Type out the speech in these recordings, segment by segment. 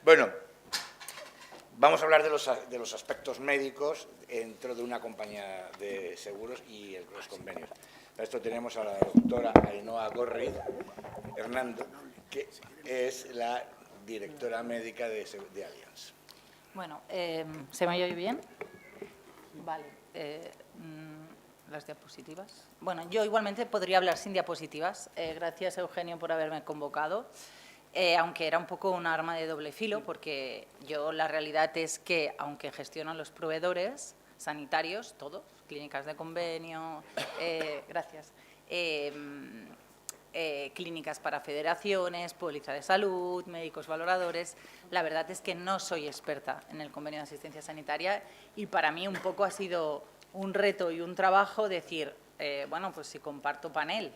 Bueno, vamos a hablar de los aspectos médicos dentro de una compañía de seguros y los convenios. Para esto tenemos a la doctora Ainhoa Gorriz Hernando, que es la directora médica de Allianz. Bueno, ¿se me oye bien? Vale. Las diapositivas. Bueno, yo igualmente podría hablar sin diapositivas. Gracias, Eugenio, por haberme convocado. Aunque era un poco un arma de doble filo, porque yo la realidad es que, aunque gestiono los proveedores sanitarios, todos, clínicas de convenio, gracias, clínicas para federaciones, póliza de salud, médicos valoradores, la verdad es que no soy experta en el convenio de asistencia sanitaria y para mí un poco ha sido un reto y un trabajo decir, bueno, pues si comparto panel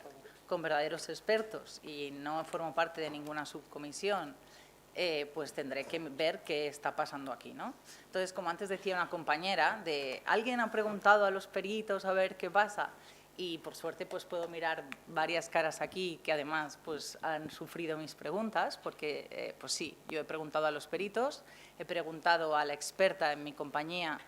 con verdaderos expertos y no formo parte de ninguna subcomisión, pues tendré que ver qué está pasando aquí, ¿no? Entonces, como antes decía una compañera, alguien ha preguntado a los peritos a ver qué pasa y por suerte pues puedo mirar varias caras aquí que además pues han sufrido mis preguntas porque pues sí, yo he preguntado a los peritos, he preguntado a la experta en mi compañía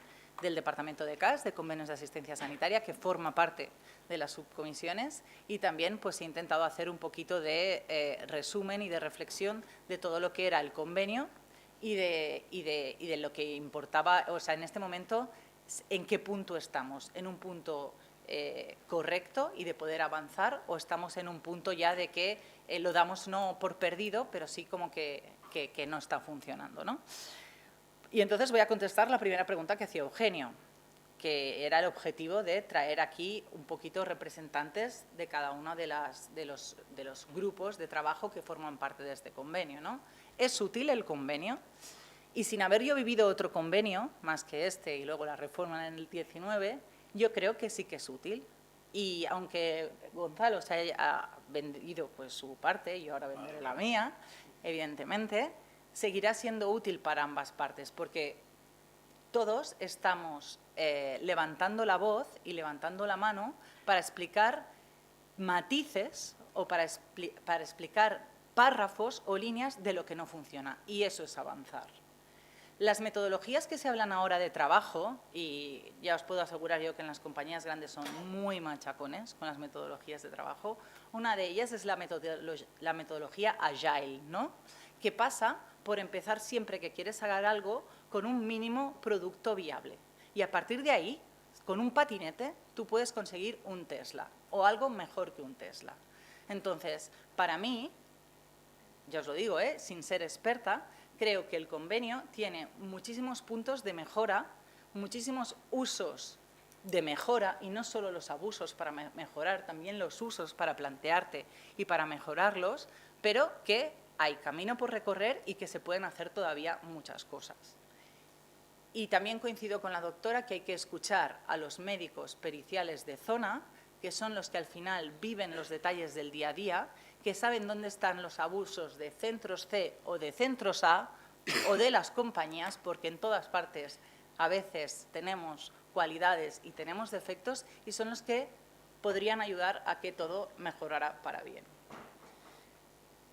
del Departamento de CAS, de Convenios de Asistencia Sanitaria, que forma parte de las subcomisiones y también pues he intentado hacer un poquito de resumen y de reflexión de todo lo que era el convenio y de lo que importaba, o sea, en este momento, en qué punto estamos, en un punto correcto y de poder avanzar o estamos en un punto ya de que lo damos no por perdido, pero sí como que no está funcionando, ¿no? Y entonces voy a contestar la primera pregunta que hacía Eugenio, que era el objetivo de traer aquí un poquito representantes de cada uno de los grupos de trabajo que forman parte de este convenio, ¿no? ¿Es útil el convenio? Y sin haber yo vivido otro convenio, más que este y luego la reforma en el 19, yo creo que sí que es útil. Y aunque Gonzalo se haya vendido pues, su parte, yo ahora venderé la mía, evidentemente, seguirá siendo útil para ambas partes, porque todos estamos levantando la voz y levantando la mano para explicar matices o para explicar párrafos o líneas de lo que no funciona, y eso es avanzar. Las metodologías que se hablan ahora de trabajo, y ya os puedo asegurar yo que en las compañías grandes son muy machacones con las metodologías de trabajo, una de ellas es la metodología Agile, ¿no? Que pasa por empezar siempre que quieres hacer algo con un mínimo producto viable. Y a partir de ahí, con un patinete, tú puedes conseguir un Tesla o algo mejor que un Tesla. Entonces, para mí, ya os lo digo, sin ser experta, creo que el convenio tiene muchísimos puntos de mejora, muchísimos usos de mejora y no solo los abusos para mejorar, también los usos para plantearte y para mejorarlos, pero que hay camino por recorrer y que se pueden hacer todavía muchas cosas. Y también coincido con la doctora que hay que escuchar a los médicos periciales de zona, que son los que al final viven los detalles del día a día, que saben dónde están los abusos de centros C o de centros A o de las compañías, porque en todas partes a veces tenemos cualidades y tenemos defectos y son los que podrían ayudar a que todo mejorara para bien.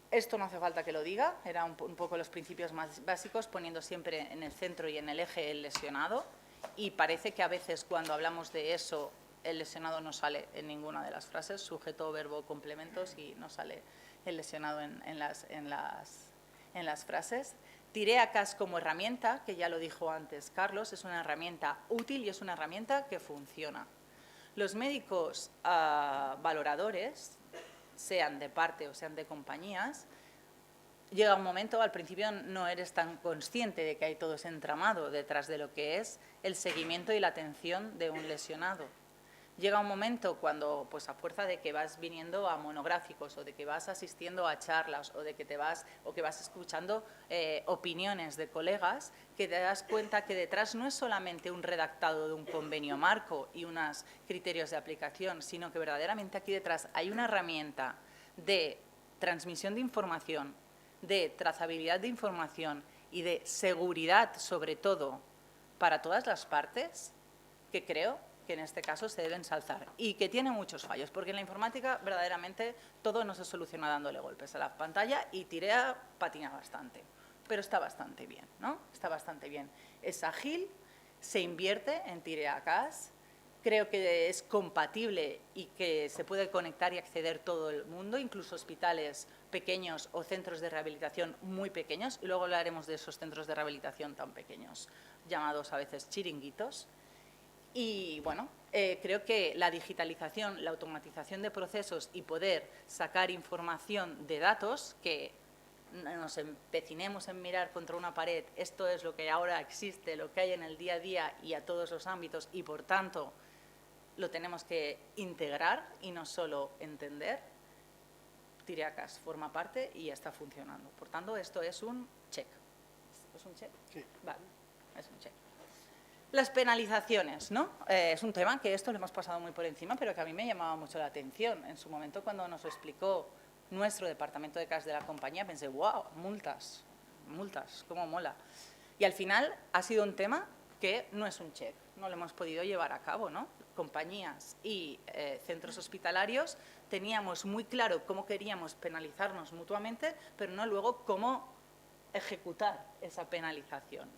Esto no hace falta que lo diga, eran un poco los principios más básicos, poniendo siempre en el centro y en el eje el lesionado, y parece que a veces cuando hablamos de eso el lesionado no sale en ninguna de las frases, sujeto, verbo, complementos, y no sale el lesionado en las frases. Tiré a CAS como herramienta, que ya lo dijo antes Carlos, es una herramienta útil y es una herramienta que funciona. Los médicos valoradores, sean de parte o sean de compañías, llega un momento, al principio no eres tan consciente de que hay todo ese entramado detrás de lo que es el seguimiento y la atención de un lesionado. Llega un momento cuando, pues a fuerza de que vas viniendo a monográficos o de que vas asistiendo a charlas o de que vas escuchando opiniones de colegas, que te das cuenta que detrás no es solamente un redactado de un convenio marco y unos criterios de aplicación, sino que verdaderamente aquí detrás hay una herramienta de transmisión de información, de trazabilidad de información y de seguridad, sobre todo, para todas las partes, que creo que en este caso se debe ensalzar y que tiene muchos fallos, porque en la informática verdaderamente todo no se soluciona dándole golpes a la pantalla y Tirea patina bastante. pero está bastante bien, ¿no? Está bastante bien. Es ágil, se invierte en Tire-A-Cas, creo que es compatible y que se puede conectar y acceder todo el mundo, incluso hospitales pequeños o centros de rehabilitación muy pequeños, y luego hablaremos de esos centros de rehabilitación tan pequeños, llamados a veces chiringuitos. Y bueno, creo que la digitalización, la automatización de procesos y poder sacar información de datos, que nos empecinemos en mirar contra una pared, esto es lo que ahora existe, lo que hay en el día a día y a todos los ámbitos, y por tanto lo tenemos que integrar y no solo entender. Tire-A-Cas forma parte y está funcionando. Por tanto, esto es un check. ¿Es un check? Sí. Vale, es un check. Las penalizaciones, ¿no? Es un tema que esto lo hemos pasado muy por encima, pero que a mí me llamaba mucho la atención. En su momento, cuando nos lo explicó nuestro departamento de CAS de la compañía, pensé, wow, multas, cómo mola. Y al final ha sido un tema que no es un check, no lo hemos podido llevar a cabo, ¿no? Compañías y centros hospitalarios teníamos muy claro cómo queríamos penalizarnos mutuamente, pero no luego cómo ejecutar esa penalización.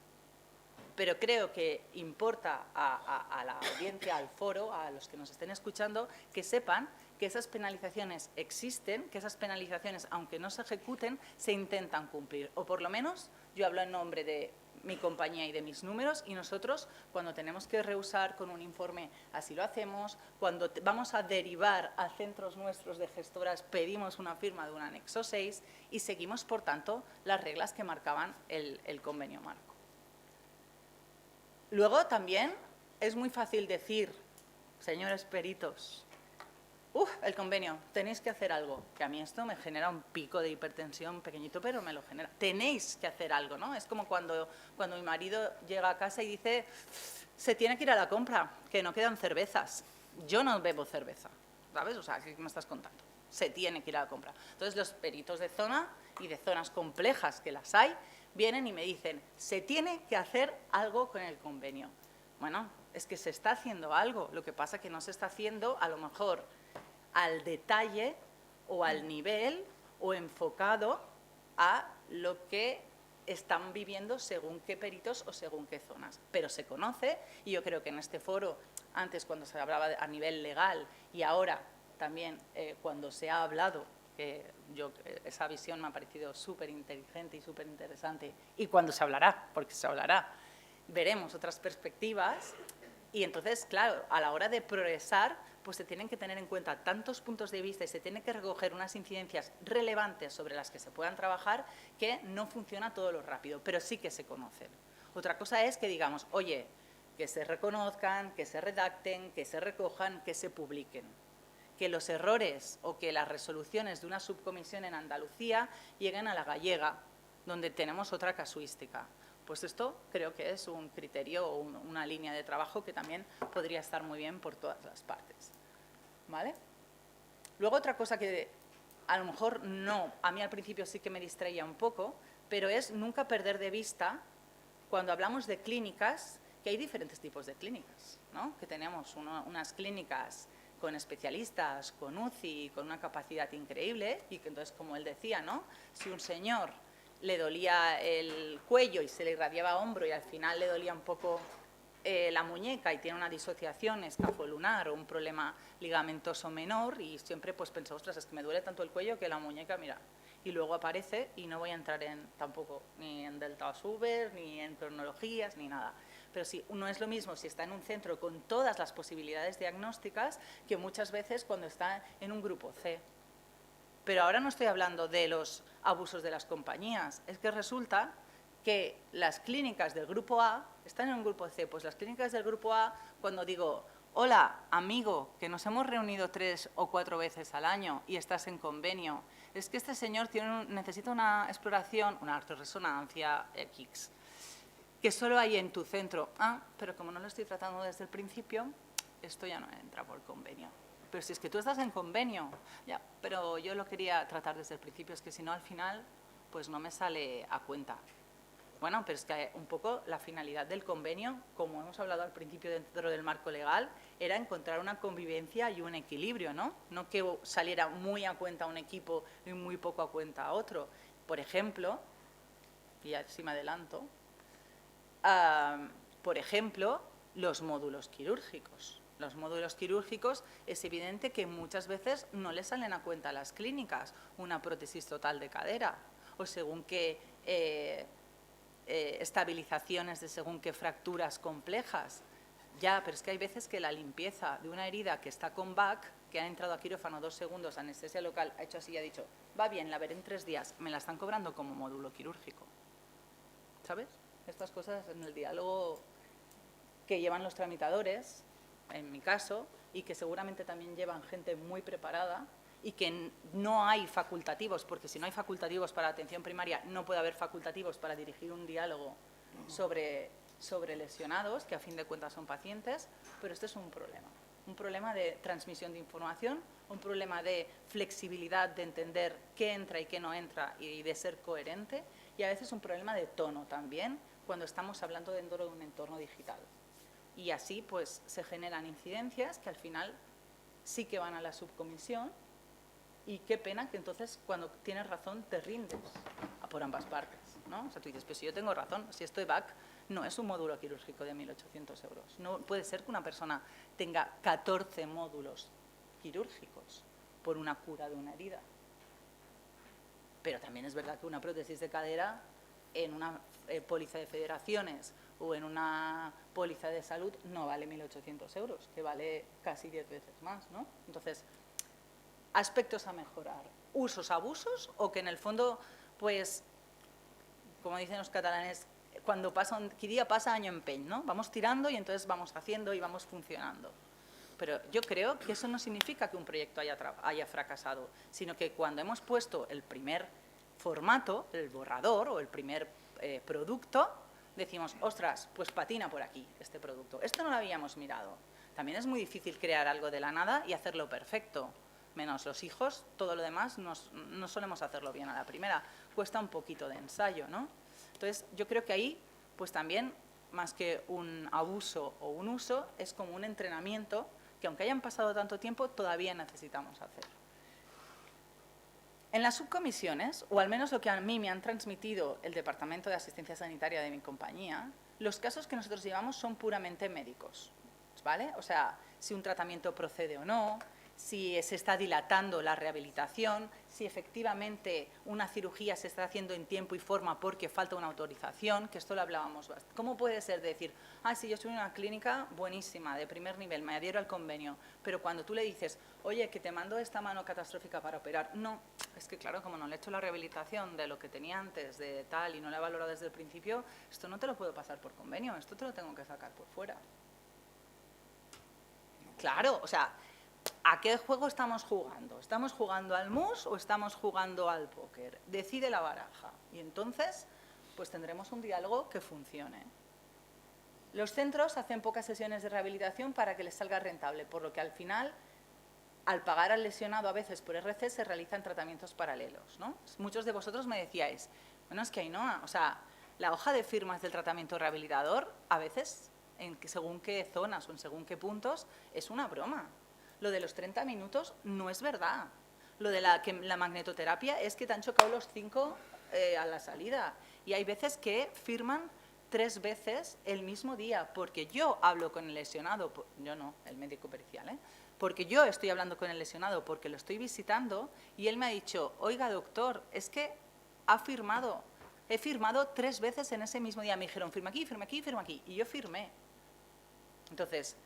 Pero creo que importa a la audiencia, al foro, a los que nos estén escuchando, que sepan que esas penalizaciones existen, que esas penalizaciones, aunque no se ejecuten, se intentan cumplir. O por lo menos, yo hablo en nombre de mi compañía y de mis números, y nosotros, cuando tenemos que rehusar con un informe, así lo hacemos. Cuando vamos a derivar a centros nuestros de gestoras, pedimos una firma de un anexo 6 y seguimos, por tanto, las reglas que marcaban el convenio marco. Luego también es muy fácil decir, señores peritos, el convenio, tenéis que hacer algo, que a mí esto me genera un pico de hipertensión pequeñito, pero me lo genera. Tenéis que hacer algo, ¿no? Es como cuando mi marido llega a casa y dice, se tiene que ir a la compra, que no quedan cervezas. Yo no bebo cerveza, ¿sabes? O sea, ¿qué me estás contando? Se tiene que ir a la compra. Entonces, los peritos de zona y de zonas complejas, que las hay, vienen y me dicen, se tiene que hacer algo con el convenio. Bueno, es que se está haciendo algo, lo que pasa es que no se está haciendo a lo mejor al detalle o al nivel o enfocado a lo que están viviendo según qué peritos o según qué zonas. Pero se conoce, y yo creo que en este foro, antes cuando se hablaba a nivel legal y ahora también cuando se ha hablado, que esa visión me ha parecido súper inteligente y súper interesante, y cuando se hablará, porque se hablará, veremos otras perspectivas. Y entonces, claro, a la hora de progresar, pues se tienen que tener en cuenta tantos puntos de vista y se tienen que recoger unas incidencias relevantes sobre las que se puedan trabajar, que no funciona todo lo rápido, pero sí que se conocen. Otra cosa es que digamos, oye, que se reconozcan, que se redacten, que se recojan, que se publiquen. Que los errores o que las resoluciones de una subcomisión en Andalucía lleguen a la gallega, donde tenemos otra casuística. Pues esto creo que es un criterio o una línea de trabajo que también podría estar muy bien por todas las partes. ¿Vale? Luego otra cosa que a lo mejor no, a mí al principio sí que me distraía un poco, pero es nunca perder de vista, cuando hablamos de clínicas, que hay diferentes tipos de clínicas, ¿no? Que tenemos unas clínicas con especialistas, con UCI, con una capacidad increíble, y que entonces, como él decía, ¿no? Si un señor le dolía el cuello y se le irradiaba hombro y al final le dolía un poco la muñeca y tiene una disociación escafolunar o un problema ligamentoso menor, y siempre pues pensó, ostras, es que me duele tanto el cuello que la muñeca, mira, y luego aparece, y no voy a entrar tampoco ni en deltas Uber, ni en cronologías, ni nada. Pero sí, no es lo mismo si está en un centro con todas las posibilidades diagnósticas que muchas veces cuando está en un grupo C. Pero ahora no estoy hablando de los abusos de las compañías, es que resulta que las clínicas del grupo A están en un grupo C. Pues las clínicas del grupo A, cuando digo, hola, amigo, que nos hemos reunido 3 o 4 veces al año y estás en convenio, es que este señor necesita una exploración, una resonancia X, que solo hay en tu centro. Ah, pero como no lo estoy tratando desde el principio, esto ya no entra por convenio. Pero si es que tú estás en convenio, ya, pero yo lo quería tratar desde el principio, es que si no al final, pues no me sale a cuenta. Bueno, pero es que un poco la finalidad del convenio, como hemos hablado al principio dentro del marco legal, era encontrar una convivencia y un equilibrio, ¿no? No que saliera muy a cuenta un equipo y muy poco a cuenta a otro. Por ejemplo, y así me adelanto, por ejemplo, los módulos quirúrgicos. Los módulos quirúrgicos es evidente que muchas veces no les salen a cuenta a las clínicas una prótesis total de cadera o según qué estabilizaciones de según qué fracturas complejas. Ya, pero es que hay veces que la limpieza de una herida que está con VAC, que ha entrado a quirófano 2 segundos, anestesia local, ha hecho así y ha dicho, va bien, la veré en 3 días, me la están cobrando como módulo quirúrgico. ¿Sabes? Estas cosas en el diálogo que llevan los tramitadores, en mi caso, y que seguramente también llevan gente muy preparada y que no hay facultativos, porque si no hay facultativos para atención primaria, no puede haber facultativos para dirigir un diálogo sobre lesionados, que a fin de cuentas son pacientes, pero este es un problema de transmisión de información, un problema de flexibilidad de entender qué entra y qué no entra y de ser coherente, y a veces un problema de tono también cuando estamos hablando dentro de un entorno digital. Y así pues se generan incidencias que al final sí que van a la subcomisión y qué pena que entonces cuando tienes razón te rindes por ambas partes, ¿no? O sea, tú dices, pues si yo tengo razón, si estoy back, no es un módulo quirúrgico de 1.800 euros. No puede ser que una persona tenga 14 módulos quirúrgicos por una cura de una herida. Pero también es verdad que una prótesis de cadera en una póliza de federaciones o en una póliza de salud no vale 1.800 euros, que vale casi 10 veces más, ¿no? Entonces, aspectos a mejorar, usos, abusos, o que en el fondo, pues, como dicen los catalanes, cuando pasa, que día pasa año empeño, ¿no? Vamos tirando y entonces vamos haciendo y vamos funcionando. Pero yo creo que eso no significa que un proyecto haya fracasado, sino que cuando hemos puesto el primer formato, el borrador o el primer producto, decimos, ostras, pues patina por aquí este producto. Esto no lo habíamos mirado. También es muy difícil crear algo de la nada y hacerlo perfecto. Menos los hijos, todo lo demás no solemos hacerlo bien a la primera. Cuesta un poquito de ensayo, ¿no? Entonces, yo creo que ahí, pues también, más que un abuso o un uso, es como un entrenamiento que aunque hayan pasado tanto tiempo, todavía necesitamos hacer. En las subcomisiones, o al menos lo que a mí me han transmitido el Departamento de Asistencia Sanitaria de mi compañía, los casos que nosotros llevamos son puramente médicos, ¿vale? O sea, si un tratamiento procede o no, si se está dilatando la rehabilitación, si efectivamente una cirugía se está haciendo en tiempo y forma porque falta una autorización, que esto lo hablábamos bastante. ¿Cómo puede ser decir, sí, yo estoy en una clínica buenísima, de primer nivel, me adhiero al convenio, pero cuando tú le dices, oye, que te mando esta mano catastrófica para operar, no, es que claro, como no le he hecho la rehabilitación de lo que tenía antes, de tal, y no la he valorado desde el principio, esto no te lo puedo pasar por convenio, esto te lo tengo que sacar por fuera. Claro, o sea, ¿a qué juego estamos jugando? ¿Estamos jugando al mus o estamos jugando al póker? Decide la baraja. Y entonces, pues tendremos un diálogo que funcione. Los centros hacen pocas sesiones de rehabilitación para que les salga rentable, por lo que al final, al pagar al lesionado a veces por RC, se realizan tratamientos paralelos, ¿no? Muchos de vosotros me decíais, bueno, es que Ainhoa, o sea, la hoja de firmas del tratamiento rehabilitador, a veces, según qué zonas o en según qué puntos, es una broma. Lo de los 30 minutos no es verdad. Lo de la magnetoterapia es que te han chocado los 5 a la salida. Y hay veces que firman 3 veces el mismo día, porque yo hablo con el lesionado, yo no, el médico pericial, porque yo estoy hablando con el lesionado, porque lo estoy visitando, y él me ha dicho, oiga doctor, es que he firmado 3 veces en ese mismo día. Me dijeron, firma aquí, firma aquí, firma aquí, y yo firmé. Entonces,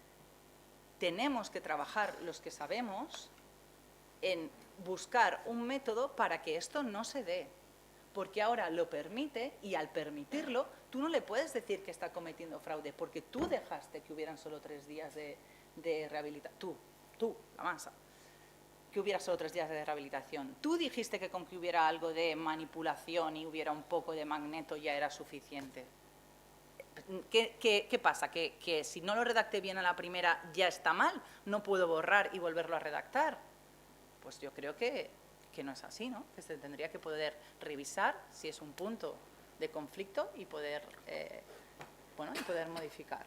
tenemos que trabajar los que sabemos en buscar un método para que esto no se dé, porque ahora lo permite y al permitirlo tú no le puedes decir que está cometiendo fraude porque tú dejaste que hubieran solo 3 días de rehabilitación, tú, la masa, que hubiera solo 3 días de rehabilitación. Tú dijiste que con que hubiera algo de manipulación y hubiera un poco de magneto ya era suficiente. ¿Qué pasa? ¿Que si no lo redacté bien a la primera ya está mal? ¿No puedo borrar y volverlo a redactar? Pues yo creo que no es así, ¿no? Que se tendría que poder revisar si es un punto de conflicto y poder, y poder modificar,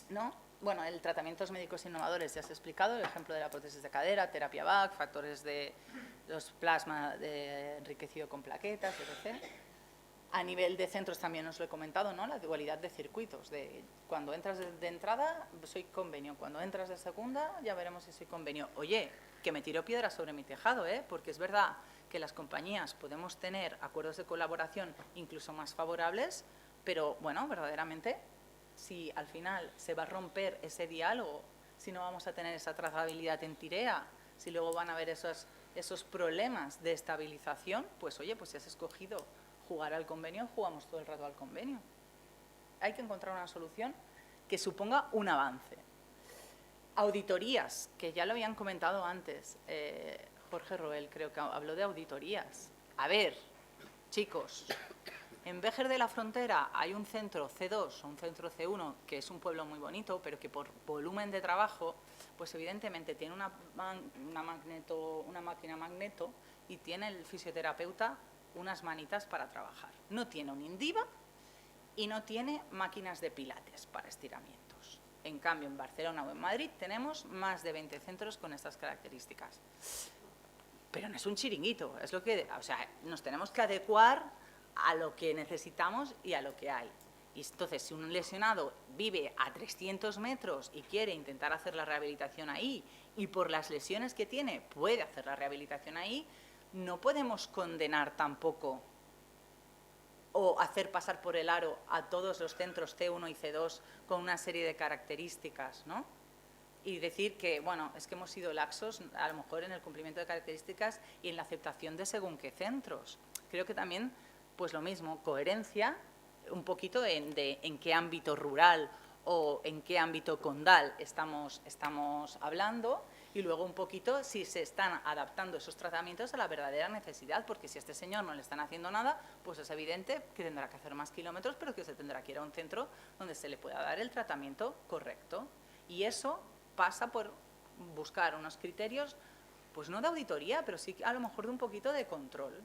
¿no? Bueno, el tratamientos médicos innovadores ya se ha explicado, el ejemplo de la prótesis de cadera, terapia VAC, factores de los plasma enriquecido con plaquetas, etc. A nivel de centros también os lo he comentado, ¿no? La dualidad de circuitos, de cuando entras de entrada soy convenio, cuando entras de segunda ya veremos si soy convenio. Oye, que me tiro piedras sobre mi tejado, ¿eh? Porque es verdad que las compañías podemos tener acuerdos de colaboración incluso más favorables, pero bueno, verdaderamente, si al final se va a romper ese diálogo, si no vamos a tener esa trazabilidad en TIREA, si luego van a haber esos problemas de estabilización, pues oye, pues si has escogido jugar al convenio, jugamos todo el rato al convenio. Hay que encontrar una solución que suponga un avance. Auditorías, que ya lo habían comentado antes, Jorge Roel creo que habló de auditorías. A ver, chicos, en Béjar de la Frontera hay un centro C2 o un centro C1 que es un pueblo muy bonito, pero que por volumen de trabajo, pues evidentemente tiene una máquina magneto y tiene el fisioterapeuta unas manitas para trabajar. No tiene un Indiva y no tiene máquinas de pilates para estiramientos. En cambio, en Barcelona o en Madrid tenemos más de 20 centros con estas características. Pero no es un chiringuito, es lo que, o sea, nos tenemos que adecuar a lo que necesitamos y a lo que hay. Y entonces, si un lesionado vive a 300 metros y quiere intentar hacer la rehabilitación ahí, y por las lesiones que tiene puede hacer la rehabilitación ahí, no podemos condenar tampoco o hacer pasar por el aro a todos los centros C1 y C2 con una serie de características, ¿no? Y decir que, bueno, es que hemos sido laxos a lo mejor en el cumplimiento de características y en la aceptación de según qué centros. Creo que también, pues lo mismo, coherencia, un poquito de en qué ámbito rural o en qué ámbito condal estamos hablando, y luego un poquito si se están adaptando esos tratamientos a la verdadera necesidad, porque si a este señor no le están haciendo nada, pues es evidente que tendrá que hacer más kilómetros, pero que se tendrá que ir a un centro donde se le pueda dar el tratamiento correcto. Y eso pasa por buscar unos criterios, pues no de auditoría, pero sí a lo mejor de un poquito de control.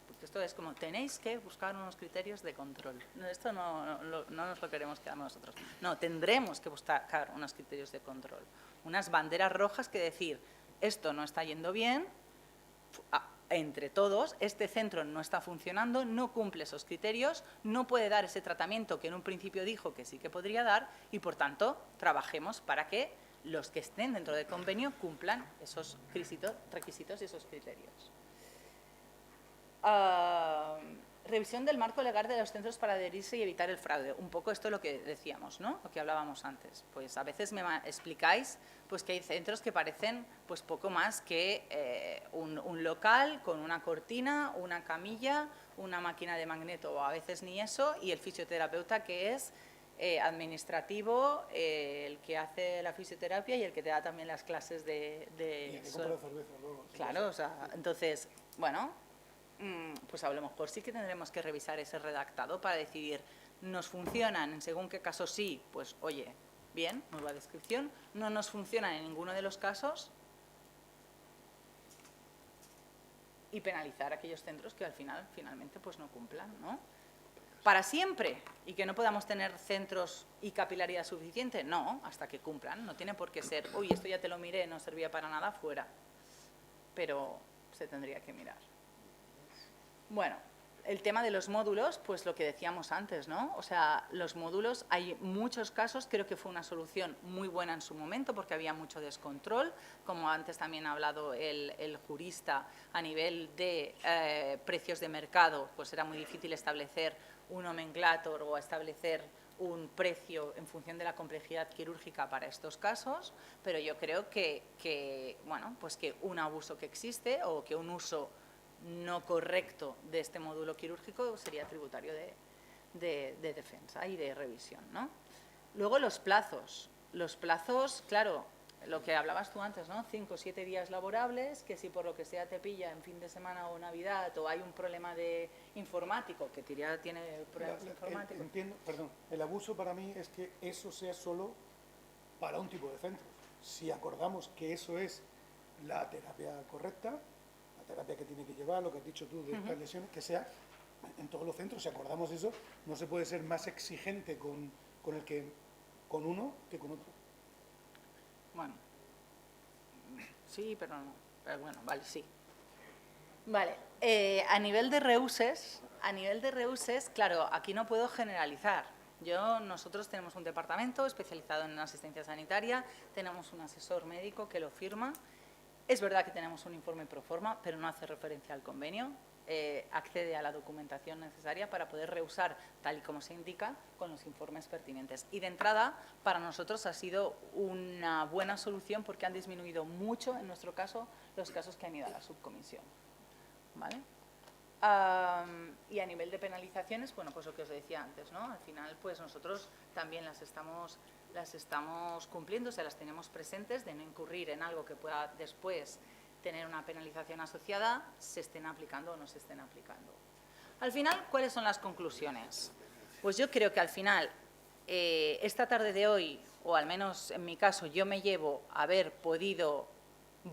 Porque esto es como, tenéis que buscar unos criterios de control. Esto no nos lo queremos quedar nosotros. No, tendremos que buscar unos criterios de control. Unas banderas rojas que decir, esto no está yendo bien, entre todos, este centro no está funcionando, no cumple esos criterios, no puede dar ese tratamiento que en un principio dijo que sí que podría dar y, por tanto, trabajemos para que los que estén dentro del convenio cumplan esos requisitos y esos criterios. Revisión del marco legal de los centros para adherirse y evitar el fraude. Un poco esto es lo que decíamos, ¿no? Lo que hablábamos antes. Pues a veces me explicáis pues que hay centros que parecen pues poco más que un local con una cortina, una camilla, una máquina de magneto, o a veces ni eso, y el fisioterapeuta que es administrativo, el que hace la fisioterapia y el que te da también las clases de y el que compra cerveza luego. Claro, o sea, entonces, bueno, pues a lo mejor sí que tendremos que revisar ese redactado para decidir, ¿nos funcionan en según qué casos sí? Pues oye, bien, nueva descripción, no nos funcionan en ninguno de los casos y penalizar a aquellos centros que al finalmente pues no cumplan, ¿no? ¿Para siempre? ¿Y que no podamos tener centros y capilaridad suficiente? No, hasta que cumplan, no tiene por qué ser, uy, esto ya te lo miré, no servía para nada, fuera. Pero se tendría que mirar. Bueno, el tema de los módulos, pues lo que decíamos antes, ¿no? O sea, los módulos, hay muchos casos, creo que fue una solución muy buena en su momento porque había mucho descontrol, como antes también ha hablado el jurista, a nivel de precios de mercado, pues era muy difícil establecer un nomenclator o establecer un precio en función de la complejidad quirúrgica para estos casos, pero yo creo que bueno, pues que un abuso que existe o que un uso no correcto de este módulo quirúrgico sería tributario de defensa y de revisión, ¿no? Luego los plazos, claro, lo que hablabas tú antes, ¿no? 5 o 7 días laborables, que si por lo que sea te pilla en fin de semana o Navidad o hay un problema de informático, que Tiria tiene problemas informáticos. Entiendo, perdón, el abuso para mí es que eso sea solo para un tipo de centros. Si acordamos que eso es la terapia correcta, terapia que tiene que llevar, lo que has dicho tú de estas lesiones, que sea en todos los centros, si acordamos eso, no se puede ser más exigente con uno que con otro. Bueno, sí, pero no. Pero bueno, vale, sí. Vale, a nivel de reuses, claro, aquí no puedo generalizar. Nosotros tenemos un departamento especializado en asistencia sanitaria, tenemos un asesor médico que lo firma. Es verdad que tenemos un informe pro forma, pero no hace referencia al convenio. Accede a la documentación necesaria para poder reusar, tal y como se indica, con los informes pertinentes. Y de entrada, para nosotros ha sido una buena solución porque han disminuido mucho, en nuestro caso, los casos que han ido a la subcomisión. ¿Vale? Y a nivel de penalizaciones, bueno, pues lo que os decía antes, ¿no? Al final, pues nosotros también las estamos cumpliendo, o sea, las tenemos presentes, de no incurrir en algo que pueda después tener una penalización asociada, se estén aplicando o no se estén aplicando. Al final, ¿cuáles son las conclusiones? Pues yo creo que al final, esta tarde de hoy, o al menos en mi caso, yo me llevo haber podido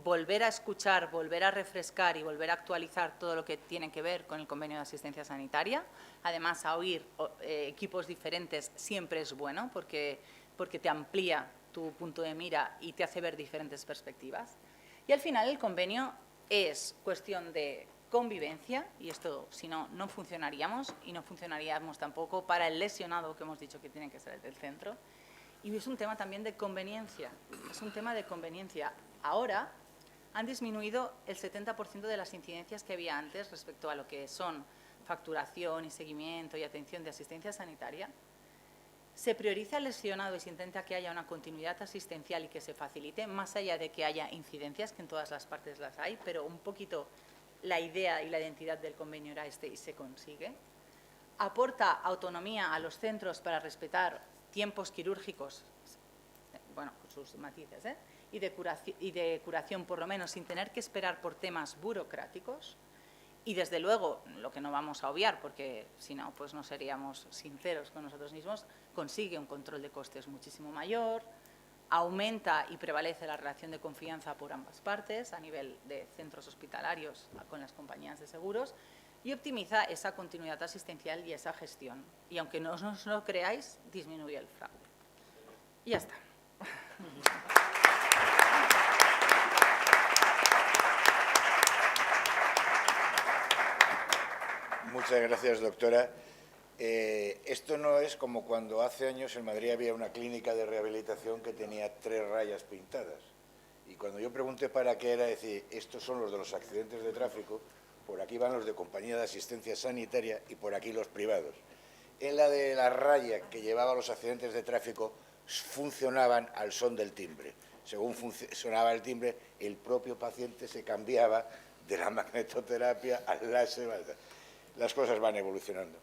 volver a escuchar, volver a refrescar y volver a actualizar todo lo que tiene que ver con el convenio de asistencia sanitaria. Además, a oír equipos diferentes siempre es bueno porque te amplía tu punto de mira y te hace ver diferentes perspectivas. Y al final el convenio es cuestión de convivencia, y esto, si no, no funcionaríamos, y no funcionaríamos tampoco para el lesionado, que hemos dicho que tiene que ser el del centro. Y es un tema también de conveniencia, es un tema de conveniencia. Ahora han disminuido el 70% de las incidencias que había antes respecto a lo que son facturación y seguimiento y atención de asistencia sanitaria. Se prioriza el lesionado y se intenta que haya una continuidad asistencial y que se facilite, más allá de que haya incidencias, que en todas las partes las hay, pero un poquito la idea y la identidad del convenio era y se consigue. Aporta autonomía a los centros para respetar tiempos quirúrgicos, bueno, con sus matices, y de curación, por lo menos, sin tener que esperar por temas burocráticos. Y, desde luego, lo que no vamos a obviar, porque si no, pues no seríamos sinceros con nosotros mismos, consigue un control de costes muchísimo mayor, aumenta y prevalece la relación de confianza por ambas partes a nivel de centros hospitalarios con las compañías de seguros y optimiza esa continuidad asistencial y esa gestión. Y, aunque no os lo creáis, disminuye el fraude. Y ya está. Muchas gracias, doctora. Esto no es como cuando hace años en Madrid había una clínica de rehabilitación que tenía 3 rayas pintadas. Y cuando yo pregunté para qué era, decir, estos son los de los accidentes de tráfico, por aquí van los de compañía de asistencia sanitaria y por aquí los privados. En la de la raya que llevaba los accidentes de tráfico funcionaban al son del timbre. Según sonaba el timbre, el propio paciente se cambiaba de la magnetoterapia al láser. Las cosas van evolucionando.